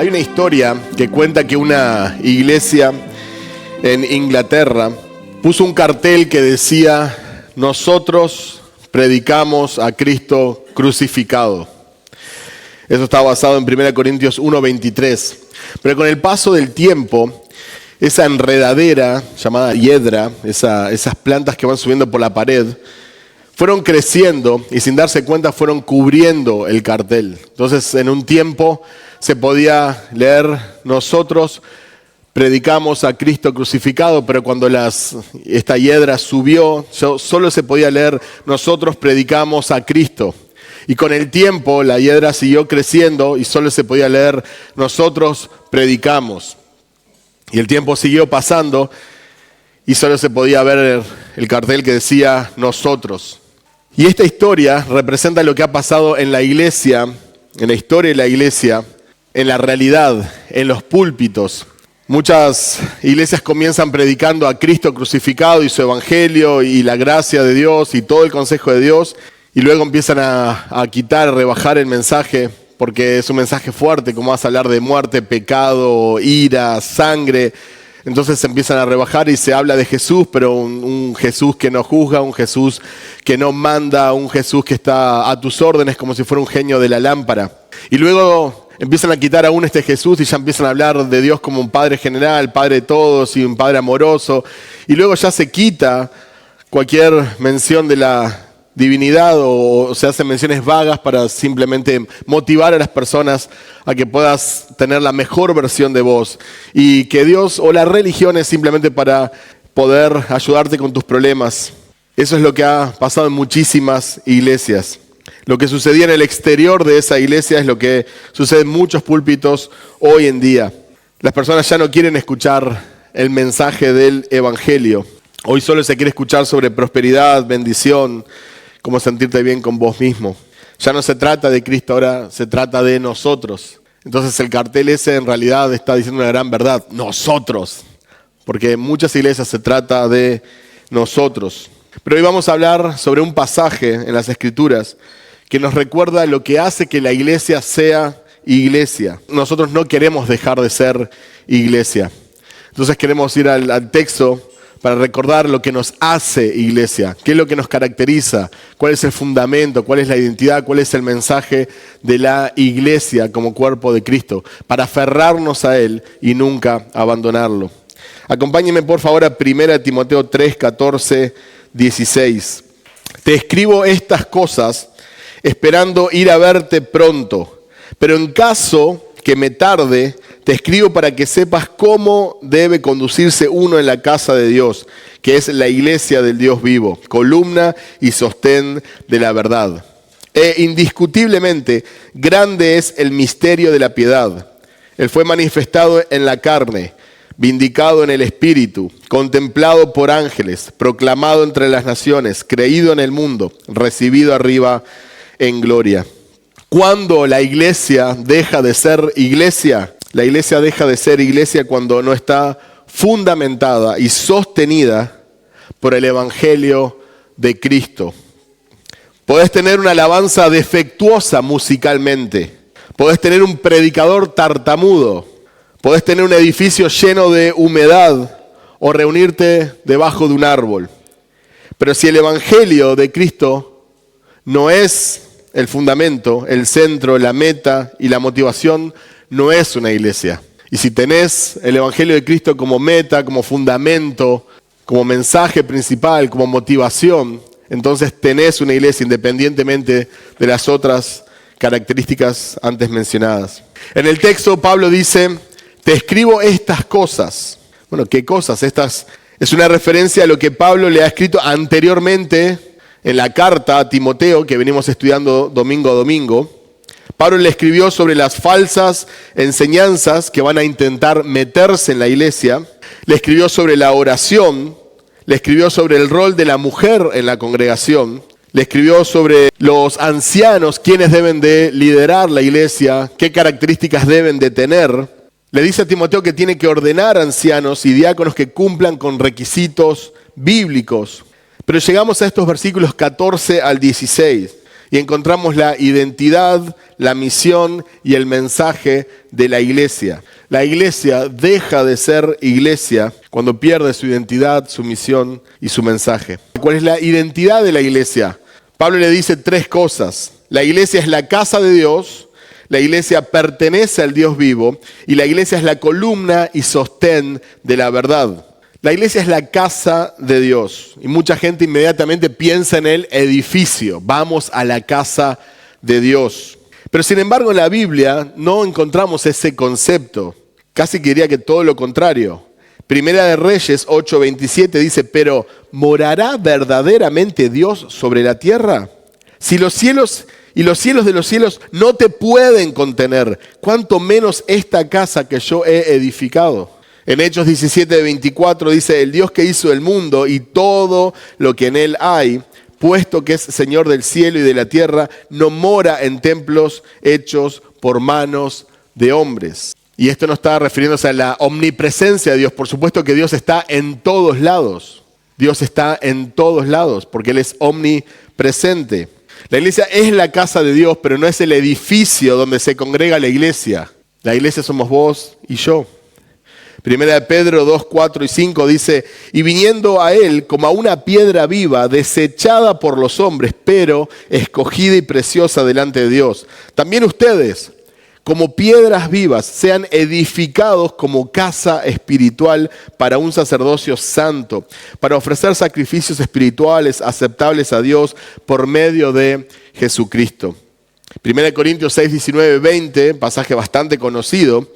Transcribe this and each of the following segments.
Hay una historia que cuenta que una iglesia en Inglaterra puso un cartel que decía: nosotros predicamos a Cristo crucificado. Eso está basado en 1 Corintios 1:23. Pero con el paso del tiempo, esa enredadera llamada hiedra, esas plantas que van subiendo por la pared, fueron creciendo y sin darse cuenta fueron cubriendo el cartel. Entonces, en un tiempo se podía leer: nosotros predicamos a Cristo crucificado, pero cuando esta hiedra subió, solo se podía leer: nosotros predicamos a Cristo. Y con el tiempo la hiedra siguió creciendo y solo se podía leer: nosotros predicamos. Y el tiempo siguió pasando y solo se podía ver el cartel que decía: nosotros. Y esta historia representa lo que ha pasado en la iglesia, en la historia de la iglesia, en la realidad, en los púlpitos. Muchas iglesias comienzan predicando a Cristo crucificado y su evangelio y la gracia de Dios y todo el consejo de Dios, y luego empiezan a quitar, rebajar el mensaje, porque es un mensaje fuerte, como vas a hablar de muerte, pecado, ira, sangre. Entonces se empiezan a rebajar y se habla de Jesús, pero un Jesús que no juzga, un Jesús que no manda, un Jesús que está a tus órdenes como si fuera un genio de la lámpara. Y luego empiezan a quitar aún este Jesús y ya empiezan a hablar de Dios como un Padre general, Padre de todos y un Padre amoroso. Y luego ya se quita cualquier mención de la divinidad o se hacen menciones vagas para simplemente motivar a las personas a que puedas tener la mejor versión de vos, y que Dios o la religión es simplemente para poder ayudarte con tus problemas. Eso es lo que ha pasado en muchísimas iglesias. Lo que sucedía en el exterior de esa iglesia es lo que sucede en muchos púlpitos hoy en día. Las personas ya no quieren escuchar el mensaje del evangelio. Hoy solo se quiere escuchar sobre prosperidad, bendición, cómo sentirte bien con vos mismo. Ya no se trata de Cristo, ahora se trata de nosotros. Entonces el cartel ese en realidad está diciendo una gran verdad: nosotros. Porque en muchas iglesias se trata de nosotros. Pero hoy vamos a hablar sobre un pasaje en las Escrituras que nos recuerda lo que hace que la iglesia sea iglesia. Nosotros no queremos dejar de ser iglesia. Entonces queremos ir al texto para recordar lo que nos hace iglesia, qué es lo que nos caracteriza, cuál es el fundamento, cuál es la identidad, cuál es el mensaje de la iglesia como cuerpo de Cristo, para aferrarnos a Él y nunca abandonarlo. Acompáñenme por favor a 1 Timoteo 3, 14, 16. Te escribo estas cosas esperando ir a verte pronto, pero en caso que me tarde, te escribo para que sepas cómo debe conducirse uno en la casa de Dios, que es la iglesia del Dios vivo, columna y sostén de la verdad. Indiscutiblemente, grande es el misterio de la piedad. Él fue manifestado en la carne, vindicado en el Espíritu, contemplado por ángeles, proclamado entre las naciones, creído en el mundo, recibido arriba en gloria. ¿Cuándo la iglesia deja de ser iglesia? La iglesia deja de ser iglesia cuando no está fundamentada y sostenida por el evangelio de Cristo. Podés tener una alabanza defectuosa musicalmente, podés tener un predicador tartamudo, podés tener un edificio lleno de humedad o reunirte debajo de un árbol. Pero si el evangelio de Cristo no es el fundamento, el centro, la meta y la motivación, no es una iglesia. Y si tenés el evangelio de Cristo como meta, como fundamento, como mensaje principal, como motivación, entonces tenés una iglesia independientemente de las otras características antes mencionadas. En el texto Pablo dice: te escribo estas cosas. Bueno, ¿qué cosas? Estas es una referencia a lo que Pablo le ha escrito anteriormente en la carta a Timoteo, que venimos estudiando domingo a domingo. Pablo le escribió sobre las falsas enseñanzas que van a intentar meterse en la iglesia. Le escribió sobre la oración. Le escribió sobre el rol de la mujer en la congregación. Le escribió sobre los ancianos, quiénes deben de liderar la iglesia, qué características deben de tener. Le dice a Timoteo que tiene que ordenar ancianos y diáconos que cumplan con requisitos bíblicos. Pero llegamos a estos versículos 14 al 16 Y encontramos la identidad, la misión y el mensaje de la iglesia. La iglesia deja de ser iglesia cuando pierde su identidad, su misión y su mensaje. ¿Cuál es la identidad de la iglesia? Pablo le dice 3 cosas. La iglesia es la casa de Dios, la iglesia pertenece al Dios vivo y la iglesia es la columna y sostén de la verdad. La iglesia es la casa de Dios y mucha gente inmediatamente piensa en el edificio. Vamos a la casa de Dios. Pero sin embargo en la Biblia no encontramos ese concepto. Casi diría que todo lo contrario. Primera de Reyes 8:27 dice, pero ¿morará verdaderamente Dios sobre la tierra? Si los cielos y los cielos de los cielos no te pueden contener, cuánto menos esta casa que yo he edificado. En Hechos 17:24 dice, el Dios que hizo el mundo y todo lo que en él hay, puesto que es Señor del cielo y de la tierra, no mora en templos hechos por manos de hombres. Y esto no está refiriéndose a la omnipresencia de Dios. Por supuesto que Dios está en todos lados. Dios está en todos lados porque Él es omnipresente. La iglesia es la casa de Dios, pero no es el edificio donde se congrega la iglesia. La iglesia somos vos y yo. Primera de Pedro 2, 4 y 5 dice, y viniendo a él como a una piedra viva, desechada por los hombres, pero escogida y preciosa delante de Dios. También ustedes, como piedras vivas, sean edificados como casa espiritual para un sacerdocio santo, para ofrecer sacrificios espirituales aceptables a Dios por medio de Jesucristo. Primera de Corintios 6, 19, 20, pasaje bastante conocido.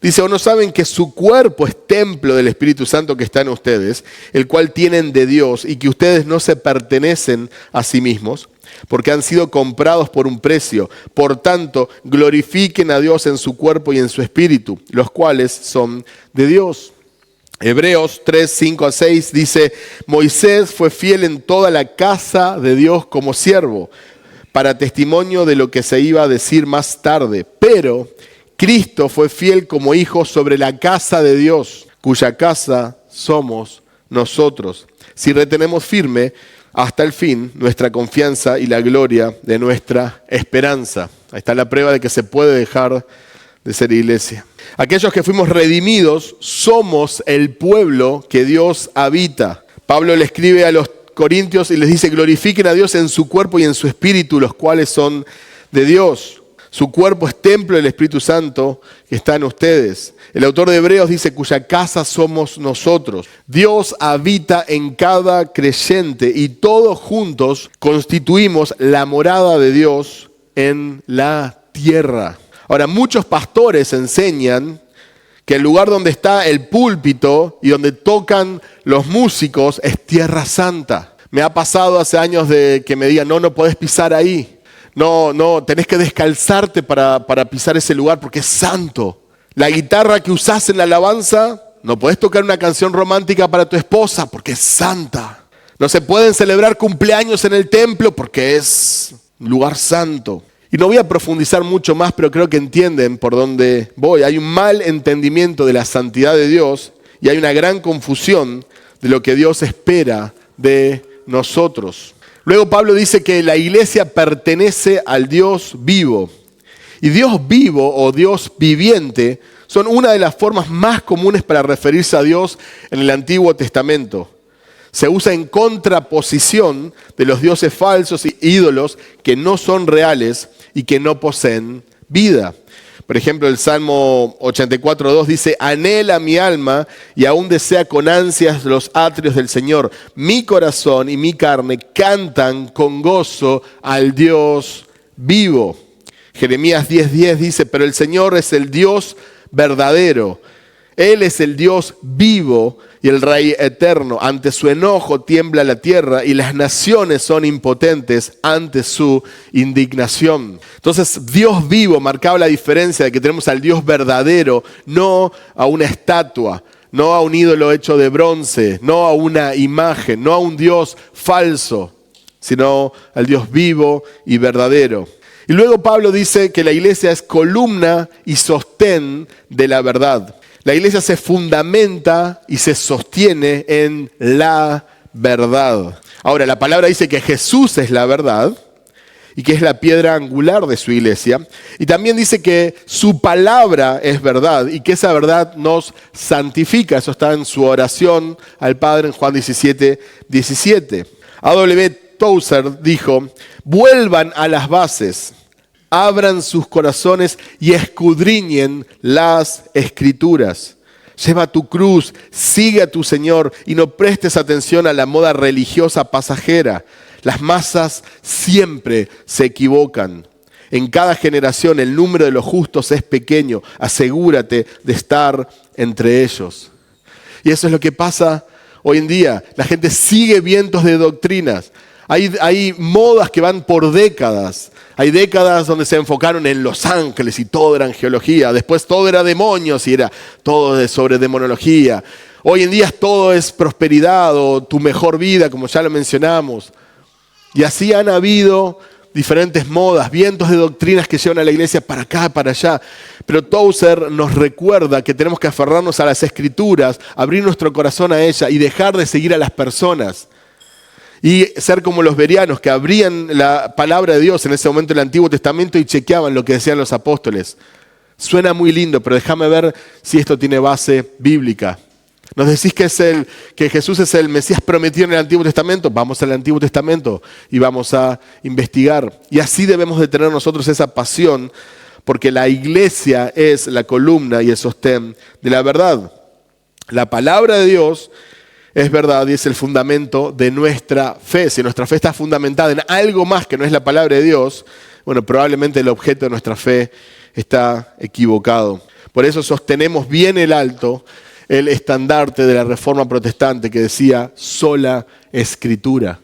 Dice, ¿o no saben que su cuerpo es templo del Espíritu Santo que está en ustedes, el cual tienen de Dios, y que ustedes no se pertenecen a sí mismos, porque han sido comprados por un precio? Por tanto, glorifiquen a Dios en su cuerpo y en su espíritu, los cuales son de Dios. Hebreos 3, 5 a 6 dice, Moisés fue fiel en toda la casa de Dios como siervo, para testimonio de lo que se iba a decir más tarde, pero Cristo fue fiel como hijo sobre la casa de Dios, cuya casa somos nosotros, si retenemos firme hasta el fin nuestra confianza y la gloria de nuestra esperanza. Ahí está la prueba de que se puede dejar de ser iglesia. Aquellos que fuimos redimidos somos el pueblo que Dios habita. Pablo le escribe a los Corintios y les dice, glorifiquen a Dios en su cuerpo y en su espíritu, los cuales son de Dios. Su cuerpo es templo del Espíritu Santo que está en ustedes. El autor de Hebreos dice, cuya casa somos nosotros. Dios habita en cada creyente y todos juntos constituimos la morada de Dios en la tierra. Ahora, muchos pastores enseñan que el lugar donde está el púlpito y donde tocan los músicos es tierra santa. Me ha pasado hace años de que me digan, no podés pisar ahí. No, tenés que descalzarte para pisar ese lugar porque es santo. La guitarra que usás en la alabanza, no podés tocar una canción romántica para tu esposa porque es santa. No se pueden celebrar cumpleaños en el templo porque es un lugar santo. Y no voy a profundizar mucho más, pero creo que entienden por dónde voy. Hay un mal entendimiento de la santidad de Dios y hay una gran confusión de lo que Dios espera de nosotros. Luego Pablo dice que la iglesia pertenece al Dios vivo. Y Dios vivo o Dios viviente son una de las formas más comunes para referirse a Dios en el Antiguo Testamento. Se usa en contraposición de los dioses falsos y ídolos que no son reales y que no poseen vida. Por ejemplo, el Salmo 84:2 dice, anhela mi alma y aún desea con ansias los atrios del Señor. Mi corazón y mi carne cantan con gozo al Dios vivo. Jeremías 10:10 dice, pero el Señor es el Dios verdadero. Él es el Dios vivo y el Rey eterno. Ante su enojo tiembla la tierra y las naciones son impotentes ante su indignación. Entonces, Dios vivo marcaba la diferencia de que tenemos al Dios verdadero, no a una estatua, no a un ídolo hecho de bronce, no a una imagen, no a un Dios falso, sino al Dios vivo y verdadero. Y luego Pablo dice que la iglesia es columna y sostén de la verdad. La iglesia se fundamenta y se sostiene en la verdad. Ahora, la palabra dice que Jesús es la verdad y que es la piedra angular de su iglesia. Y también dice que su palabra es verdad y que esa verdad nos santifica. Eso está en su oración al Padre en Juan 17:17. A.W. Tozer dijo: vuelvan a las bases, abran sus corazones y escudriñen las Escrituras. Lleva tu cruz, sigue a tu Señor y no prestes atención a la moda religiosa pasajera. Las masas siempre se equivocan. En cada generación el número de los justos es pequeño. Asegúrate de estar entre ellos. Y eso es lo que pasa hoy en día. La gente sigue vientos de doctrinas. Hay modas que van por décadas. Hay décadas donde se enfocaron en los ángeles y todo era angelología. Después todo era demonios y era todo sobre demonología. Hoy en día todo es prosperidad o tu mejor vida, como ya lo mencionamos. Y así han habido diferentes modas, vientos de doctrinas que llevan a la iglesia para acá, para allá. Pero Tozer nos recuerda que tenemos que aferrarnos a las Escrituras, abrir nuestro corazón a ella y dejar de seguir a las personas. Y ser como los bereanos que abrían la palabra de Dios en ese momento del Antiguo Testamento y chequeaban lo que decían los apóstoles. Suena muy lindo, pero déjame ver si esto tiene base bíblica. Nos decís que Jesús es el Mesías prometido en el Antiguo Testamento. Vamos al Antiguo Testamento y vamos a investigar. Y así debemos de tener nosotros esa pasión, porque la iglesia es la columna y el sostén de la verdad. La palabra de Dios es verdad y es el fundamento de nuestra fe. Si nuestra fe está fundamentada en algo más que no es la palabra de Dios, bueno, probablemente el objeto de nuestra fe está equivocado. Por eso sostenemos bien el alto el estandarte de la Reforma Protestante que decía sola Escritura.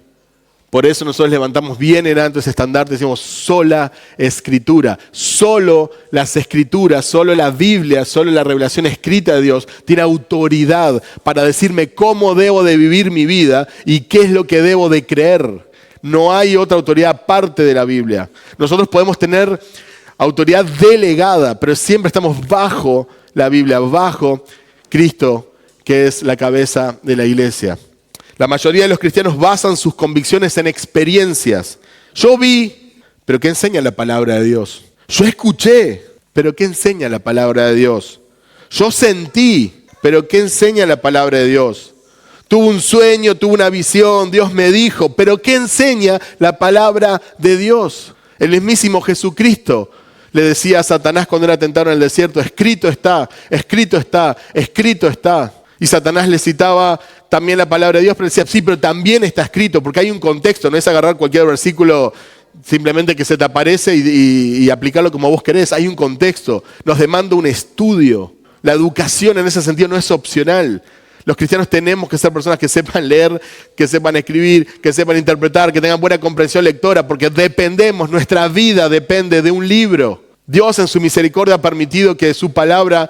Por eso nosotros levantamos bien en alto ese estandarte, decimos sola Escritura. Solo las Escrituras, solo la Biblia, solo la revelación escrita de Dios tiene autoridad para decirme cómo debo de vivir mi vida y qué es lo que debo de creer. No hay otra autoridad aparte de la Biblia. Nosotros podemos tener autoridad delegada, pero siempre estamos bajo la Biblia, bajo Cristo, que es la cabeza de la iglesia. La mayoría de los cristianos basan sus convicciones en experiencias. Yo vi, pero ¿qué enseña la palabra de Dios? Yo escuché, pero ¿qué enseña la palabra de Dios? Yo sentí, pero ¿qué enseña la palabra de Dios? Tuve un sueño, tuve una visión, Dios me dijo, pero ¿qué enseña la palabra de Dios? El mismísimo Jesucristo le decía a Satanás cuando era tentado en el desierto: escrito está, escrito está, escrito está. Y Satanás le citaba también la palabra de Dios, pero decía, sí, pero también está escrito, porque hay un contexto, no es agarrar cualquier versículo simplemente que se te aparece y aplicarlo como vos querés. Hay un contexto, nos demanda un estudio. La educación en ese sentido no es opcional. Los cristianos tenemos que ser personas que sepan leer, que sepan escribir, que sepan interpretar, que tengan buena comprensión lectora, porque dependemos, nuestra vida depende de un libro. Dios en su misericordia ha permitido que su palabra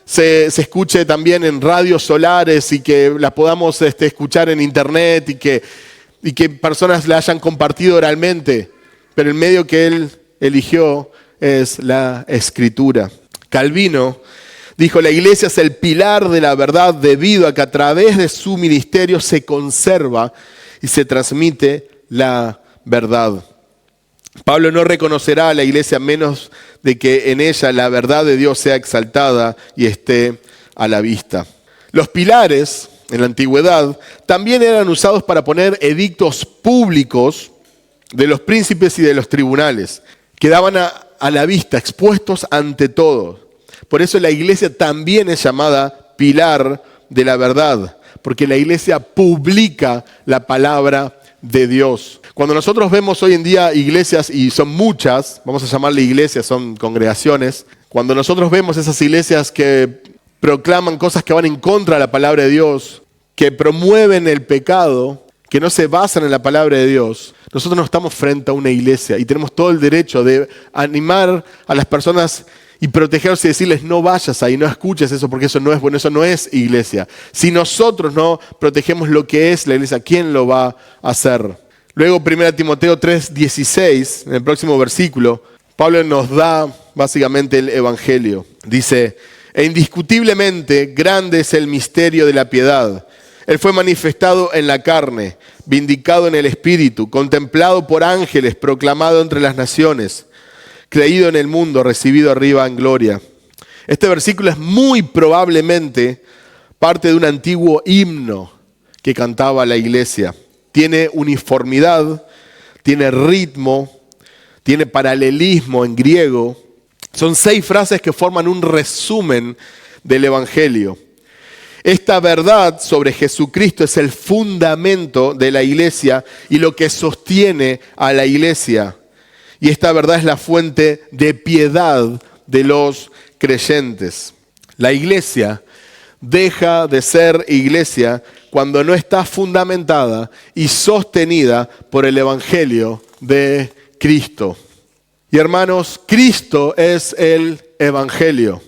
se escuche también en radios solares y que la podamos escuchar en internet y que personas la hayan compartido oralmente. Pero el medio que él eligió es la Escritura. Calvino dijo: la iglesia es el pilar de la verdad debido a que a través de su ministerio se conserva y se transmite la verdad. Pablo no reconocerá a la iglesia a menos de que en ella la verdad de Dios sea exaltada y esté a la vista. Los pilares en la antigüedad también eran usados para poner edictos públicos de los príncipes y de los tribunales. Quedaban a la vista, expuestos ante todos. Por eso la iglesia también es llamada pilar de la verdad, porque la iglesia publica la palabra de Dios. Cuando nosotros vemos hoy en día iglesias, y son muchas, vamos a llamarle iglesias, son congregaciones, cuando nosotros vemos esas iglesias que proclaman cosas que van en contra de la palabra de Dios, que promueven el pecado, que no se basan en la palabra de Dios, nosotros no estamos frente a una iglesia y tenemos todo el derecho de animar a las personas y protegerlos y decirles: no vayas ahí, no escuches eso porque eso no es bueno, eso no es iglesia. Si nosotros no protegemos lo que es la iglesia, ¿quién lo va a hacer? Luego 1 Timoteo 3:16, en el próximo versículo, Pablo nos da básicamente el evangelio. Dice: e indiscutiblemente grande es el misterio de la piedad. Él fue manifestado en la carne, vindicado en el Espíritu, contemplado por ángeles, proclamado entre las naciones, creído en el mundo, recibido arriba en gloria. Este versículo es muy probablemente parte de un antiguo himno que cantaba la iglesia. Tiene uniformidad, tiene ritmo, tiene paralelismo en griego. Son 6 frases que forman un resumen del Evangelio. Esta verdad sobre Jesucristo es el fundamento de la iglesia y lo que sostiene a la iglesia. Y esta verdad es la fuente de piedad de los creyentes. La iglesia deja de ser iglesia cuando no está fundamentada y sostenida por el Evangelio de Cristo. Y hermanos, Cristo es el Evangelio.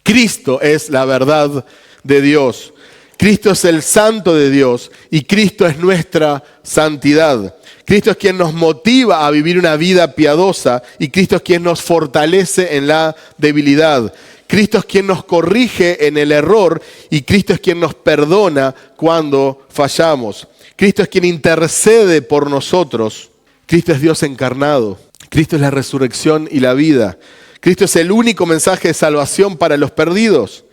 Cristo es la verdad de Dios. Cristo es el Santo de Dios y Cristo es nuestra santidad. Cristo es quien nos motiva a vivir una vida piadosa y Cristo es quien nos fortalece en la debilidad. Cristo es quien nos corrige en el error y Cristo es quien nos perdona cuando fallamos. Cristo es quien intercede por nosotros. Cristo es Dios encarnado. Cristo es la resurrección y la vida. Cristo es el único mensaje de salvación para los perdidos.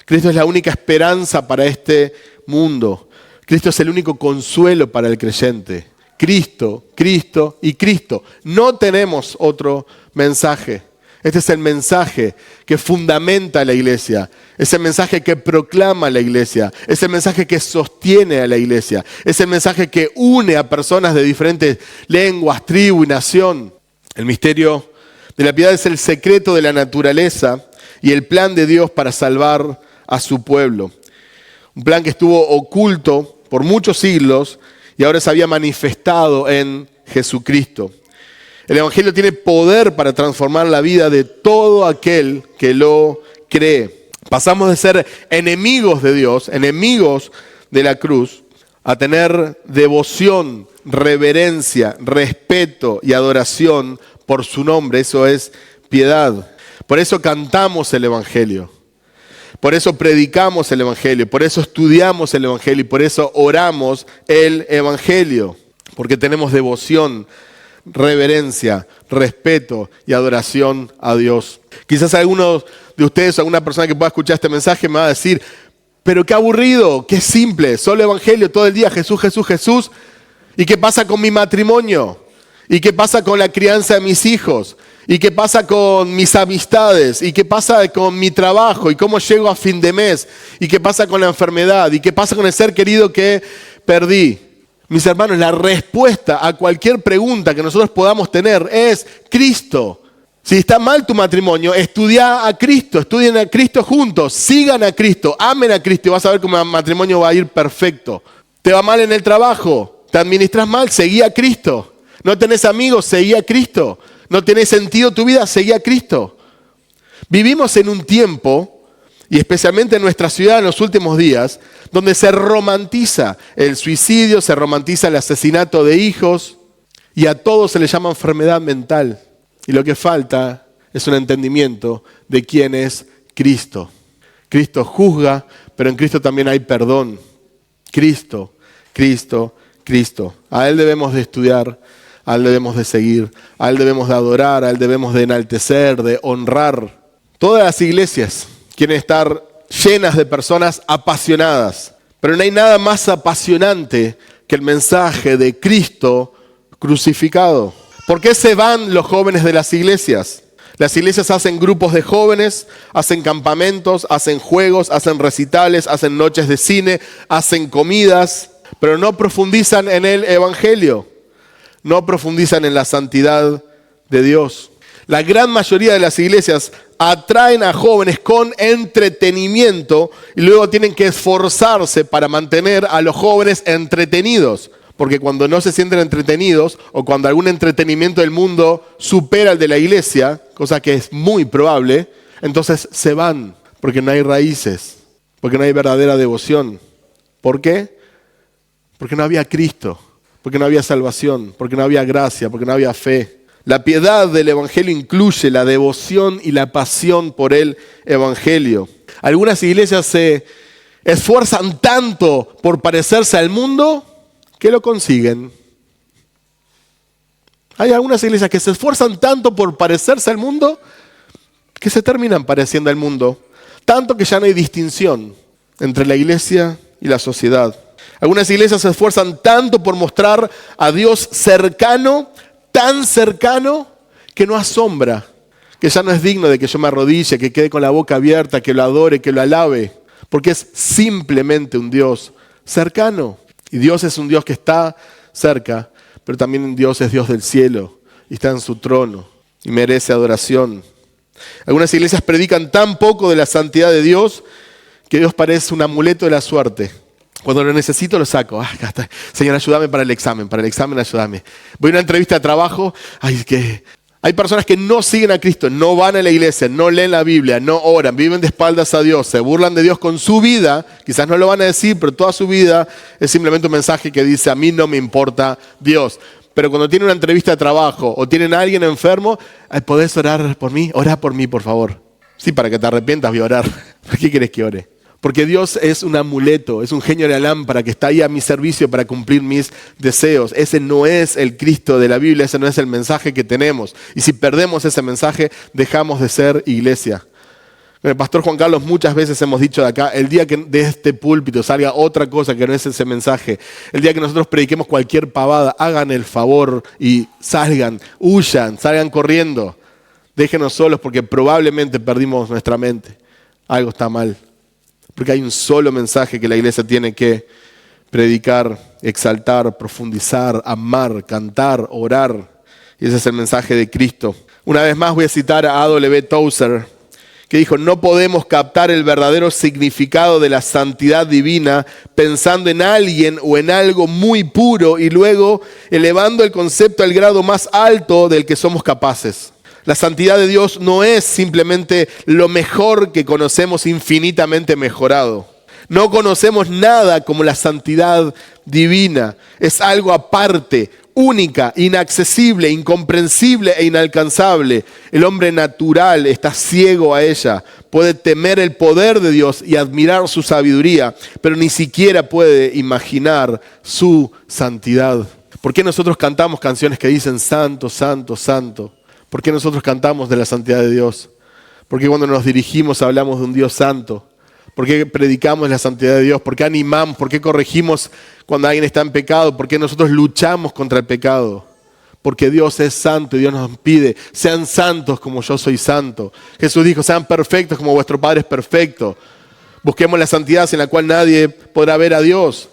Cristo es la única esperanza para este mundo. Cristo es el único consuelo para el creyente. Cristo, Cristo y Cristo. No tenemos otro mensaje. Este es el mensaje que fundamenta a la iglesia. Es el mensaje que proclama a la iglesia. Es el mensaje que sostiene a la iglesia. Es el mensaje que une a personas de diferentes lenguas, tribu y nación. El misterio de la piedad es el secreto de la naturaleza y el plan de Dios para salvar a su pueblo. Un plan que estuvo oculto por muchos siglos y ahora se había manifestado en Jesucristo. El Evangelio tiene poder para transformar la vida de todo aquel que lo cree. Pasamos de ser enemigos de Dios, enemigos de la cruz, a tener devoción, reverencia, respeto y adoración por su nombre. Eso es piedad. Por eso cantamos el Evangelio. Por eso predicamos el Evangelio. Por eso estudiamos el Evangelio. Y por eso oramos el Evangelio. Porque tenemos devoción, reverencia, respeto y adoración a Dios. Quizás algunos de ustedes, alguna persona que pueda escuchar este mensaje me va a decir: pero qué aburrido, qué simple, solo evangelio todo el día, Jesús, Jesús, Jesús. ¿Y qué pasa con mi matrimonio? ¿Y qué pasa con la crianza de mis hijos? ¿Y qué pasa con mis amistades? ¿Y qué pasa con mi trabajo? ¿Y cómo llego a fin de mes? ¿Y qué pasa con la enfermedad? ¿Y qué pasa con el ser querido que perdí? Mis hermanos, la respuesta a cualquier pregunta que nosotros podamos tener es Cristo. Si está mal tu matrimonio, estudia a Cristo, estudien a Cristo juntos, sigan a Cristo, amen a Cristo y vas a ver cómo el matrimonio va a ir perfecto. ¿Te va mal en el trabajo? ¿Te administras mal? Seguí a Cristo. ¿No tenés amigos? Seguí a Cristo. ¿No tenés sentido tu vida? Seguí a Cristo. Vivimos en un tiempo, y especialmente en nuestra ciudad en los últimos días, donde se romantiza el suicidio, se romantiza el asesinato de hijos, y a todo se le llama enfermedad mental. Y lo que falta es un entendimiento de quién es Cristo. Cristo juzga, pero en Cristo también hay perdón. Cristo, Cristo, Cristo. A Él debemos de estudiar, a Él debemos de seguir, a Él debemos de adorar, a Él debemos de enaltecer, de honrar. Todas las iglesias quieren estar llenas de personas apasionadas, pero no hay nada más apasionante que el mensaje de Cristo crucificado. ¿Por qué se van los jóvenes de las iglesias? Las iglesias hacen grupos de jóvenes, hacen campamentos, hacen juegos, hacen recitales, hacen noches de cine, hacen comidas, pero no profundizan en el Evangelio, no profundizan en la santidad de Dios. La gran mayoría de las iglesias atraen a jóvenes con entretenimiento y luego tienen que esforzarse para mantener a los jóvenes entretenidos. Porque cuando no se sienten entretenidos o cuando algún entretenimiento del mundo supera el de la iglesia, cosa que es muy probable, entonces se van porque no hay raíces, porque no hay verdadera devoción. ¿Por qué? Porque no había Cristo, porque no había salvación, porque no había gracia, porque no había fe. La piedad del Evangelio incluye la devoción y la pasión por el Evangelio. Algunas iglesias se esfuerzan tanto por parecerse al mundo que lo consiguen. Hay algunas iglesias que se esfuerzan tanto por parecerse al mundo que se terminan pareciendo al mundo. Tanto que ya no hay distinción entre la iglesia y la sociedad. Algunas iglesias se esfuerzan tanto por mostrar a Dios cercano, tan cercano, que no asombra, que ya no es digno de que yo me arrodille, que quede con la boca abierta, que lo adore, que lo alabe, porque es simplemente un Dios cercano. Y Dios es un Dios que está cerca, pero también Dios es Dios del cielo y está en su trono y merece adoración. Algunas iglesias predican tan poco de la santidad de Dios que Dios parece un amuleto de la suerte. Cuando lo necesito lo saco. Acá está. Señor, ayúdame para el examen ayúdame. Voy a una entrevista de trabajo, hay personas que no siguen a Cristo, no van a la iglesia, no leen la Biblia, no oran, viven de espaldas a Dios, se burlan de Dios con su vida, quizás no lo van a decir, pero toda su vida es simplemente un mensaje que dice, a mí no me importa Dios. Pero cuando tienen una entrevista de trabajo o tienen a alguien enfermo, ¿podés orar por mí? Orá por mí, por favor. Sí, para que te arrepientas voy a orar. ¿Por qué quieres que ore? Porque Dios es un amuleto, es un genio de la lámpara que está ahí a mi servicio para cumplir mis deseos. Ese no es el Cristo de la Biblia, ese no es el mensaje que tenemos. Y si perdemos ese mensaje, dejamos de ser iglesia. Con el pastor Juan Carlos muchas veces hemos dicho de acá, el día que de este púlpito salga otra cosa que no es ese mensaje, el día que nosotros prediquemos cualquier pavada, hagan el favor y salgan, huyan, salgan corriendo. Déjenos solos porque probablemente perdimos nuestra mente. Algo está mal. Porque hay un solo mensaje que la iglesia tiene que predicar, exaltar, profundizar, amar, cantar, orar. Y ese es el mensaje de Cristo. Una vez más voy a citar a A.W. Tozer, que dijo, no podemos captar el verdadero significado de la santidad divina pensando en alguien o en algo muy puro y luego elevando el concepto al grado más alto del que somos capaces. La santidad de Dios no es simplemente lo mejor que conocemos infinitamente mejorado. No conocemos nada como la santidad divina. Es algo aparte, única, inaccesible, incomprensible e inalcanzable. El hombre natural está ciego a ella. Puede temer el poder de Dios y admirar su sabiduría, pero ni siquiera puede imaginar su santidad. ¿Por qué nosotros cantamos canciones que dicen santo, santo, santo? ¿Por qué nosotros cantamos de la santidad de Dios? ¿Por qué cuando nos dirigimos hablamos de un Dios santo? ¿Por qué predicamos la santidad de Dios? ¿Por qué animamos? ¿Por qué corregimos cuando alguien está en pecado? ¿Por qué nosotros luchamos contra el pecado? Porque Dios es santo y Dios nos pide, sean santos como yo soy santo. Jesús dijo, sean perfectos como vuestro Padre es perfecto. Busquemos la santidad en la cual nadie podrá ver a Dios.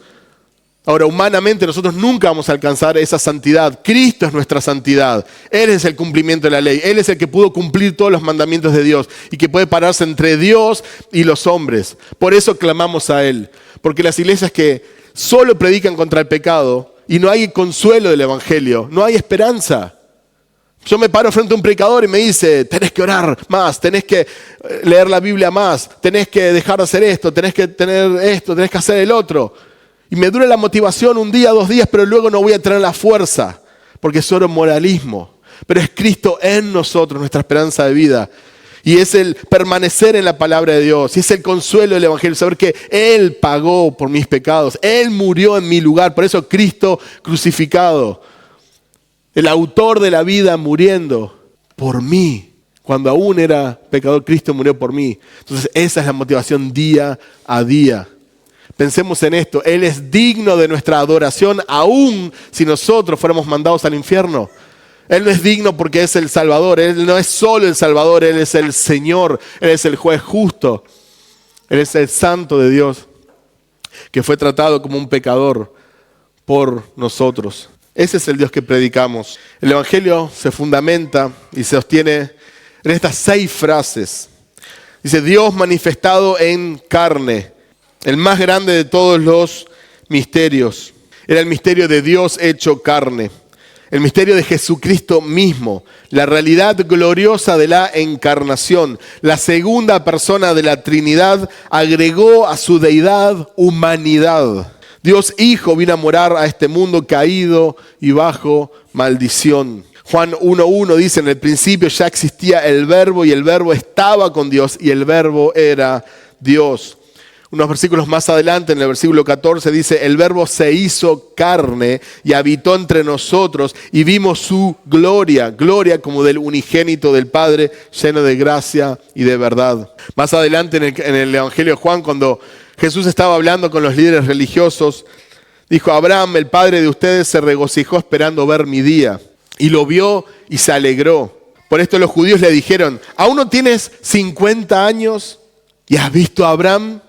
Ahora, humanamente nosotros nunca vamos a alcanzar esa santidad. Cristo es nuestra santidad. Él es el cumplimiento de la ley. Él es el que pudo cumplir todos los mandamientos de Dios y que puede pararse entre Dios y los hombres. Por eso clamamos a Él. Porque las iglesias que solo predican contra el pecado y no hay consuelo del evangelio, no hay esperanza. Yo me paro frente a un predicador y me dice, tenés que orar más, tenés que leer la Biblia más, tenés que dejar de hacer esto, tenés que tener esto, tenés que hacer el otro. Y me dura la motivación un día, 2 días, pero luego no voy a tener la fuerza, porque es solo moralismo. Pero es Cristo en nosotros, nuestra esperanza de vida. Y es el permanecer en la palabra de Dios. Y es el consuelo del evangelio, saber que Él pagó por mis pecados. Él murió en mi lugar, por eso Cristo crucificado. El autor de la vida muriendo por mí. Cuando aún era pecador, Cristo murió por mí. Entonces esa es la motivación día a día. Pensemos en esto, Él es digno de nuestra adoración aún si nosotros fuéramos mandados al infierno. Él no es digno porque es el Salvador, Él no es solo el Salvador, Él es el Señor, Él es el juez justo, Él es el santo de Dios que fue tratado como un pecador por nosotros. Ese es el Dios que predicamos. El Evangelio se fundamenta y se sostiene en estas 6 frases. Dice, Dios manifestado en carne. El más grande de todos los misterios. Era el misterio de Dios hecho carne. El misterio de Jesucristo mismo. La realidad gloriosa de la encarnación. La segunda persona de la Trinidad agregó a su deidad humanidad. Dios Hijo vino a morar a este mundo caído y bajo maldición. Juan 1:1 dice, en el principio ya existía el Verbo y el Verbo estaba con Dios y el Verbo era Dios. Unos versículos más adelante, en el versículo 14, dice, el Verbo se hizo carne y habitó entre nosotros y vimos su gloria, gloria como del unigénito del Padre, lleno de gracia y de verdad. Más adelante en el Evangelio de Juan, cuando Jesús estaba hablando con los líderes religiosos, dijo, Abraham, el padre de ustedes, se regocijó esperando ver mi día y lo vio y se alegró. Por esto los judíos le dijeron, ¿aún no tienes 50 años y has visto a Abraham?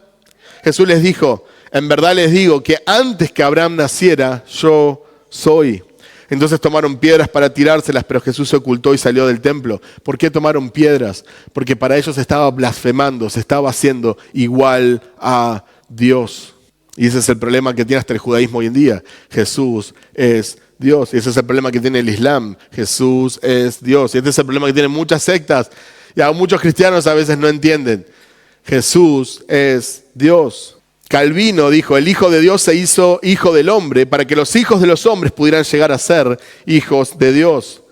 Jesús les dijo, en verdad les digo que antes que Abraham naciera, yo soy. Entonces tomaron piedras para tirárselas, pero Jesús se ocultó y salió del templo. ¿Por qué tomaron piedras? Porque para ellos estaba blasfemando, se estaba haciendo igual a Dios. Y ese es el problema que tiene hasta el judaísmo hoy en día. Jesús es Dios. Y ese es el problema que tiene el Islam. Jesús es Dios. Y este es el problema que tienen muchas sectas. Y a muchos cristianos a veces no entienden. Jesús es Dios. Calvino dijo, el Hijo de Dios se hizo Hijo del hombre para que los hijos de los hombres pudieran llegar a ser hijos de Dios.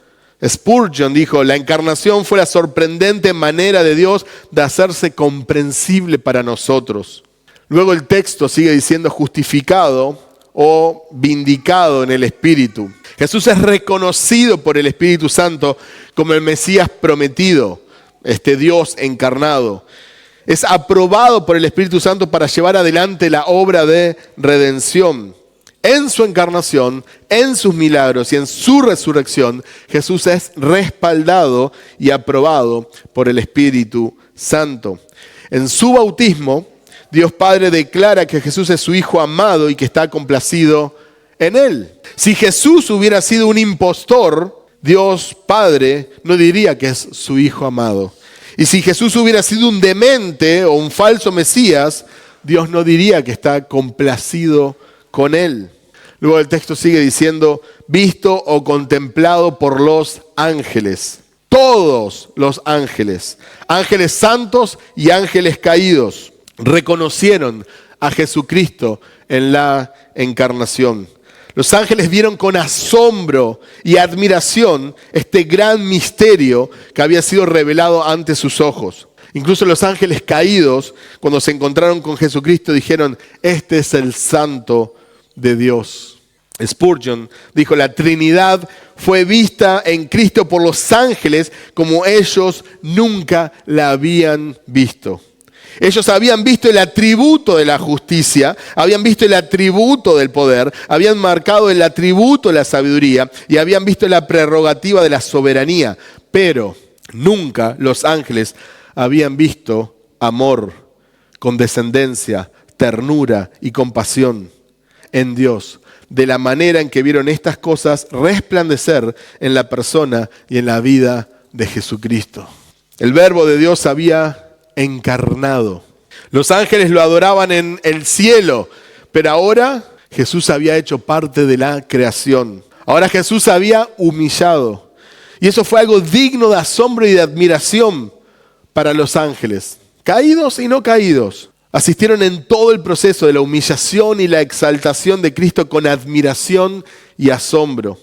Spurgeon dijo, la encarnación fue la sorprendente manera de Dios de hacerse comprensible para nosotros. Luego el texto sigue diciendo justificado o vindicado en el Espíritu. Jesús es reconocido por el Espíritu Santo como el Mesías prometido, este Dios encarnado. Es aprobado por el Espíritu Santo para llevar adelante la obra de redención. En su encarnación, en sus milagros y en su resurrección, Jesús es respaldado y aprobado por el Espíritu Santo. En su bautismo, Dios Padre declara que Jesús es su Hijo amado y que está complacido en Él. Si Jesús hubiera sido un impostor, Dios Padre no diría que es su Hijo amado. Y si Jesús hubiera sido un demente o un falso Mesías, Dios no diría que está complacido con Él. Luego el texto sigue diciendo, visto o contemplado por los ángeles. Todos los ángeles, ángeles santos y ángeles caídos, reconocieron a Jesucristo en la encarnación. Los ángeles vieron con asombro y admiración este gran misterio que había sido revelado ante sus ojos. Incluso los ángeles caídos, cuando se encontraron con Jesucristo, dijeron, este es el Santo de Dios. Spurgeon dijo, la Trinidad fue vista en Cristo por los ángeles como ellos nunca la habían visto. Ellos habían visto el atributo de la justicia, habían visto el atributo del poder, habían marcado el atributo de la sabiduría y habían visto la prerrogativa de la soberanía. Pero nunca los ángeles habían visto amor, condescendencia, ternura y compasión en Dios, de la manera en que vieron estas cosas resplandecer en la persona y en la vida de Jesucristo. El Verbo de Dios había encarnado. Los ángeles lo adoraban en el cielo, pero ahora Jesús había hecho parte de la creación. Ahora Jesús había humillado. Y eso fue algo digno de asombro y de admiración para los ángeles. Caídos y no caídos, asistieron en todo el proceso de la humillación y la exaltación de Cristo con admiración y asombro.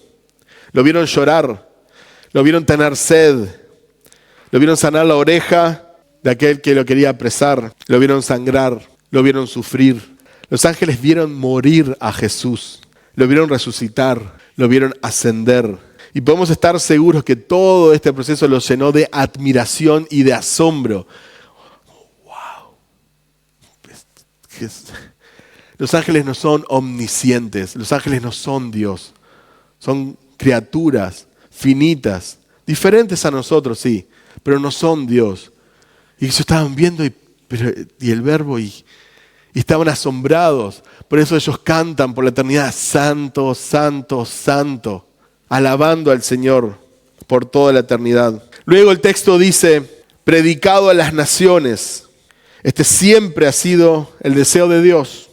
Lo vieron llorar, lo vieron tener sed, lo vieron sanar la oreja de aquel que lo quería apresar, lo vieron sangrar, lo vieron sufrir. Los ángeles vieron morir a Jesús, lo vieron resucitar, lo vieron ascender. Y podemos estar seguros que todo este proceso los llenó de admiración y de asombro. ¡Wow! Los ángeles no son omniscientes, los ángeles no son Dios. Son criaturas finitas, diferentes a nosotros, sí, pero no son Dios. Y ellos estaban viendo y el Verbo y estaban asombrados. Por eso ellos cantan por la eternidad, Santo, Santo, Santo, alabando al Señor por toda la eternidad. Luego el texto dice, predicado a las naciones. Este siempre ha sido el deseo de Dios,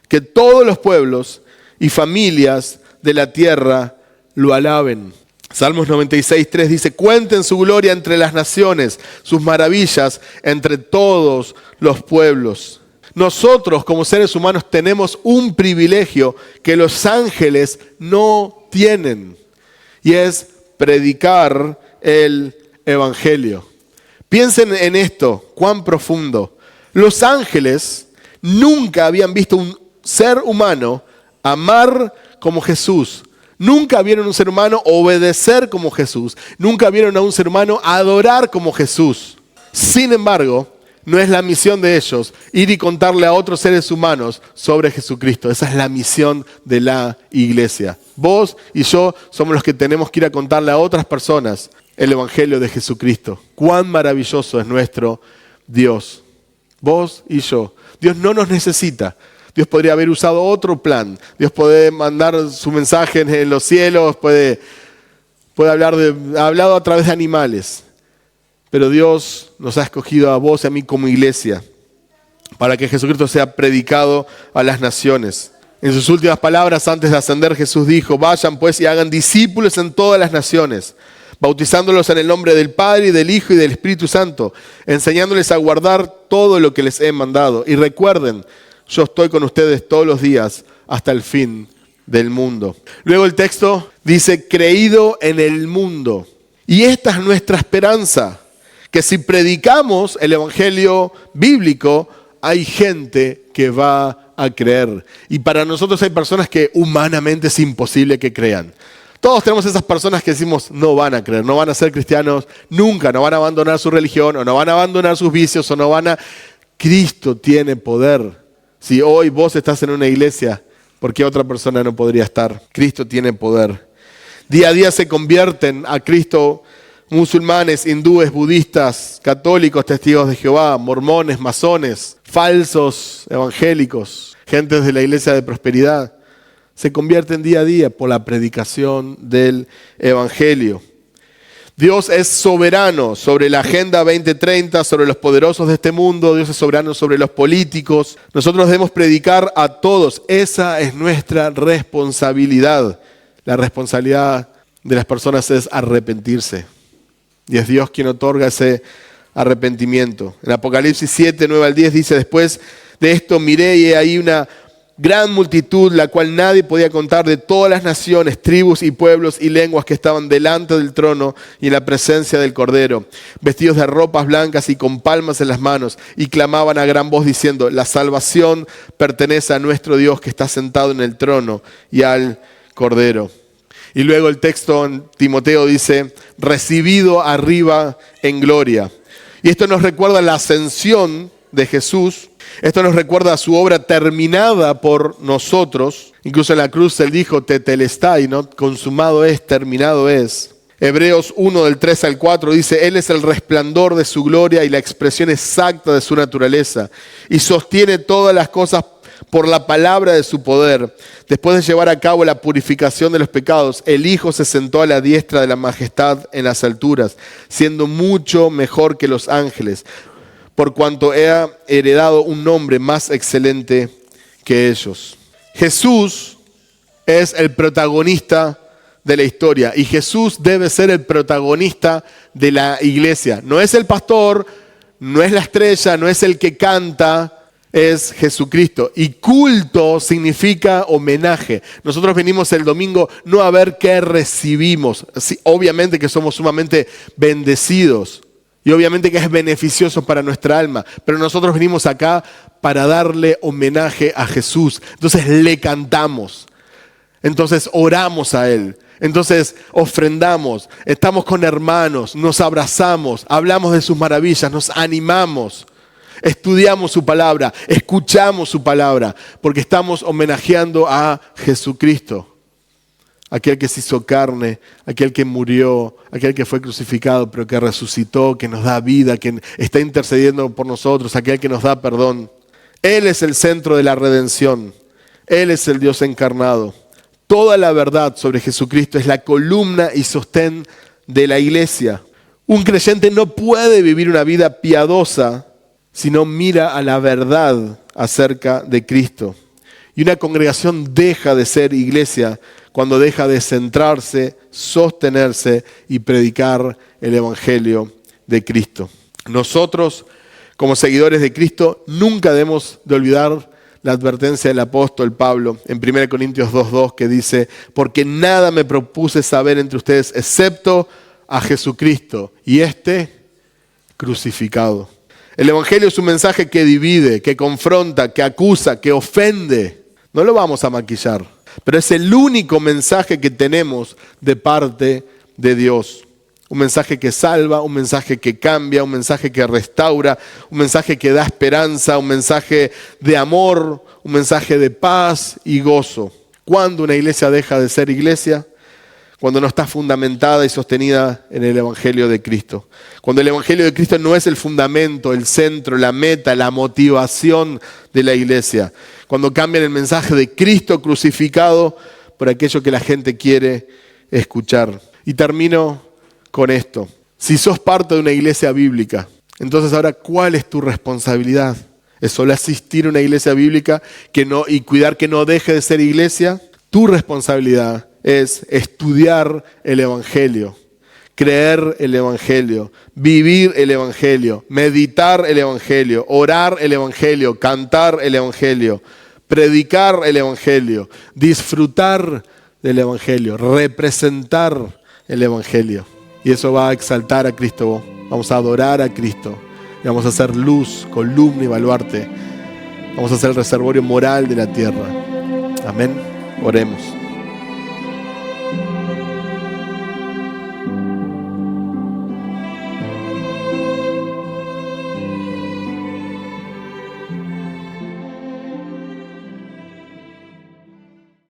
que todos los pueblos y familias de la tierra lo alaben. Salmos 96:3 dice, cuenten su gloria entre las naciones, sus maravillas entre todos los pueblos. Nosotros como seres humanos tenemos un privilegio que los ángeles no tienen, y es predicar el Evangelio. Piensen en esto, cuán profundo. Los ángeles Nunca habían visto un ser humano amar como Jesús. Nunca vieron a un ser humano obedecer como Jesús. Nunca vieron a un ser humano adorar como Jesús. Sin embargo, no es la misión de ellos ir y contarle a otros seres humanos sobre Jesucristo. Esa es la misión de la iglesia. Vos y yo somos los que tenemos que ir a contarle a otras personas el Evangelio de Jesucristo. Cuán maravilloso es nuestro Dios. Vos y yo. Dios no nos necesita. Dios podría haber usado otro plan. Dios puede mandar su mensaje en los cielos, puede ha hablado a través de animales. Pero Dios nos ha escogido a vos y a mí como iglesia para que Jesucristo sea predicado a las naciones. En sus últimas palabras, antes de ascender, Jesús dijo: vayan pues y hagan discípulos en todas las naciones, bautizándolos en el nombre del Padre y del Hijo y del Espíritu Santo, enseñándoles a guardar todo lo que les he mandado. Y recuerden, yo estoy con ustedes todos los días hasta el fin del mundo. Luego el texto dice: creído en el mundo. Y esta es nuestra esperanza, que si predicamos el evangelio bíblico, hay gente que va a creer. Y para nosotros hay personas que humanamente es imposible que crean. Todos tenemos esas personas que decimos: no van a creer, no van a ser cristianos nunca, no van a abandonar su religión, o no van a abandonar sus vicios, o no van a... Cristo tiene poder. Si hoy vos estás en una iglesia, ¿por qué otra persona no podría estar? Cristo tiene poder. Día a día se convierten a Cristo musulmanes, hindúes, budistas, católicos, testigos de Jehová, mormones, masones, falsos evangélicos, gentes de la iglesia de prosperidad. Se convierten día a día por la predicación del evangelio. Dios es soberano sobre la Agenda 2030, sobre los poderosos de este mundo. Dios es soberano sobre los políticos. Nosotros debemos predicar a todos. Esa es nuestra responsabilidad. La responsabilidad de las personas es arrepentirse. Y es Dios quien otorga ese arrepentimiento. En Apocalipsis 7, 9 al 10 dice: después de esto miré y he ahí una gran multitud, la cual nadie podía contar, de todas las naciones, tribus y pueblos y lenguas que estaban delante del trono y en la presencia del Cordero, vestidos de ropas blancas y con palmas en las manos, y clamaban a gran voz diciendo: la salvación pertenece a nuestro Dios que está sentado en el trono y al Cordero. Y luego el texto en Timoteo dice: recibido arriba en gloria. Y esto nos recuerda la ascensión de Jesús. Esto nos recuerda su obra terminada por nosotros. Incluso en la cruz Él dijo: tetelestai, ¿no? Consumado es, terminado es. Hebreos 1 del 3 al 4 dice: Él es el resplandor de su gloria y la expresión exacta de su naturaleza, y sostiene todas las cosas por la palabra de su poder. Después de llevar a cabo la purificación de los pecados, el Hijo se sentó a la diestra de la majestad en las alturas, siendo mucho mejor que los ángeles, por cuanto he heredado un nombre más excelente que ellos. Jesús es el protagonista de la historia y Jesús debe ser el protagonista de la iglesia. No es el pastor, no es la estrella, no es el que canta, es Jesucristo. Y culto significa homenaje. Nosotros venimos el domingo no a ver qué recibimos. Sí, obviamente que somos sumamente bendecidos. Y obviamente que es beneficioso para nuestra alma. Pero nosotros venimos acá para darle homenaje a Jesús. Entonces le cantamos. Entonces oramos a Él. Entonces ofrendamos. Estamos con hermanos. Nos abrazamos. Hablamos de sus maravillas. Nos animamos. Estudiamos su palabra. Escuchamos su palabra. Porque estamos homenajeando a Jesucristo. Aquel que se hizo carne, aquel que murió, aquel que fue crucificado, pero que resucitó, que nos da vida, que está intercediendo por nosotros, aquel que nos da perdón. Él es el centro de la redención. Él es el Dios encarnado. Toda la verdad sobre Jesucristo es la columna y sostén de la iglesia. Un creyente no puede vivir una vida piadosa si no mira a la verdad acerca de Cristo. Y una congregación deja de ser iglesia cuando deja de centrarse, sostenerse y predicar el evangelio de Cristo. Nosotros, como seguidores de Cristo, nunca debemos de olvidar la advertencia del apóstol Pablo en 1 Corintios 2:2 que dice: porque nada me propuse saber entre ustedes excepto a Jesucristo y este crucificado. El Evangelio es un mensaje que divide, que confronta, que acusa, que ofende. No lo vamos a maquillar, pero es el único mensaje que tenemos de parte de Dios. Un mensaje que salva, un mensaje que cambia, un mensaje que restaura, un mensaje que da esperanza, un mensaje de amor, un mensaje de paz y gozo. ¿Cuándo una iglesia deja de ser iglesia? Cuando no está fundamentada y sostenida en el Evangelio de Cristo. Cuando el Evangelio de Cristo no es el fundamento, el centro, la meta, la motivación de la iglesia. Cuando cambian el mensaje de Cristo crucificado por aquello que la gente quiere escuchar. Y termino con esto. Si sos parte de una iglesia bíblica, entonces ahora, ¿cuál es tu responsabilidad? ¿Es solo asistir a una iglesia bíblica y cuidar que no deje de ser iglesia? Tu responsabilidad es estudiar el Evangelio, creer el Evangelio, vivir el Evangelio, meditar el Evangelio, orar el Evangelio, cantar el Evangelio, predicar el Evangelio, disfrutar del Evangelio, representar el Evangelio. Y eso va a exaltar a Cristo. Vamos a adorar a Cristo. Y vamos a ser luz, columna y baluarte. Vamos a ser el reservorio moral de la tierra. Amén. Oremos.